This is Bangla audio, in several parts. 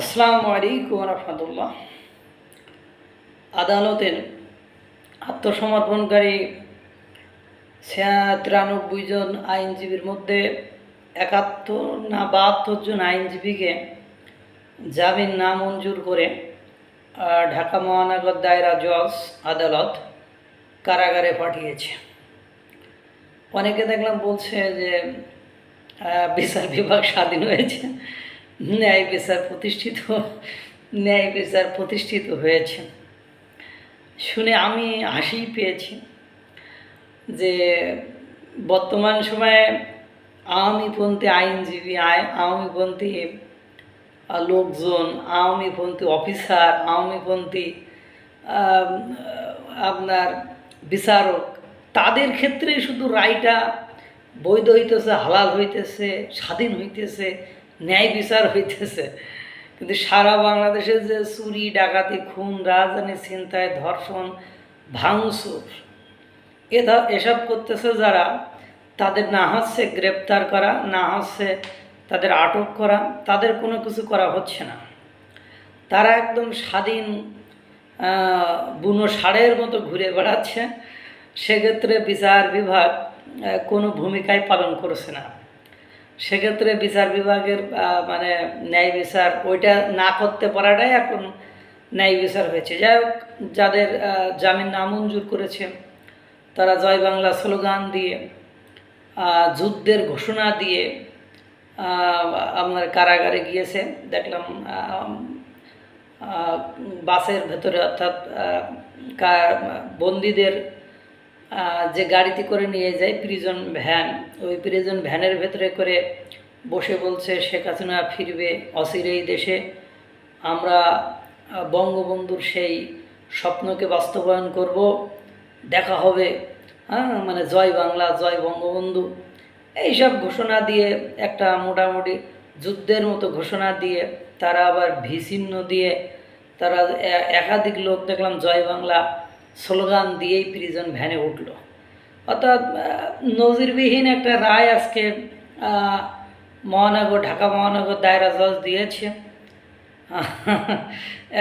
আসসালামু আলাইকুম রহমতুল্লাহ। আদালতের আত্মসমর্পণকারী 93 জন আইনজীবীর মধ্যে 71 না 72 জন আইনজীবীকে জামিন নামঞ্জুর করে ঢাকা মহানগর দায়রা জজ আদালত কারাগারে পাঠিয়েছে। অনেকে দেখলাম বলছে যে বিচার বিভাগ স্বাধীন হয়েছে, ন্যায় বিচার প্রতিষ্ঠিত হয়েছে। শুনে আমি হাসিই পেয়েছি যে বর্তমান সময়ে আওয়ামীপন্থী আইনজীবী, আওয়ামীপন্থী লোকজন, আওয়ামীপন্থী অফিসার, আওয়ামীপন্থী আপনার বিচারক, তাদের ক্ষেত্রে শুধু রায়টা বৈধ হইতেছে, হালাল হইতেছে, স্বাধীন হইতেছে, ন্যায় বিচার হইতেছে। কিন্তু সারা বাংলাদেশে যে চুরি, ডাকাতি, খুন, রাজধানী, ছিনতাই, ধর্ষণ, ভাঙচুর এসব করতেছে যারা, তাদের না হচ্ছে গ্রেপ্তার করা, না হচ্ছে তাদের আটক করা, তাদের কোনো কিছু করা হচ্ছে না। তারা একদম স্বাধীন বুনো ষাঁড়ের মতো ঘুরে বেড়াচ্ছে। সেক্ষেত্রে বিচার বিভাগ কোনো ভূমিকাই পালন করছে না। সেক্ষেত্রে বিচার বিভাগের মানে ন্যায় বিচার ওইটা না করতে পারাটাই এখন ন্যায় বিচার হয়েছে। যাই হোক, যাদের জামিন নামঞ্জুর করেছে তারা জয় বাংলা স্লোগান দিয়ে, যুদ্ধের ঘোষণা দিয়ে আপনার কারাগারে গিয়েছে। দেখলাম বাসের ভেতরে, অর্থাৎ বন্দীদের যে গাড়িতে করে নিয়ে যায় প্রিজন ভ্যান, ওই প্রিজন ভ্যানের ভেতরে করে বসে বলছে শেখ হাসিনা ফিরবে অচিরেই দেশে, আমরা বঙ্গবন্ধুর সেই স্বপ্নকে বাস্তবায়ন করব, দেখা হবে, মানে জয় বাংলা, জয় বঙ্গবন্ধু, এইসব ঘোষণা দিয়ে একটা মোটামুটি যুদ্ধের মতো ঘোষণা দিয়ে তারা আবার ভিচিহ্ন দিয়ে তারা একাধিক লোক দেখলাম জয় বাংলা স্লোগান দিয়েই প্রিজন ভ্যানে উঠল। অর্থাৎ নজিরবিহীন একটা রায় আজকে ঢাকা মহানগর দায়রা জজ দিয়েছে।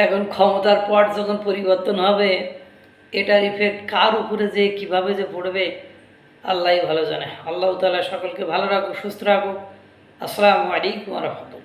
এখন ক্ষমতার পর যখন পরিবর্তন হবে, এটার ইফেক্ট কার উপরে যে কীভাবে যে পড়বে আল্লাহই ভালো জানে। আল্লাহ তাআলা সকলকে ভালো রাখুক, সুস্থ রাখুক। আসসালামু আলাইকুম ওয়া রাহমাতুল্লাহ।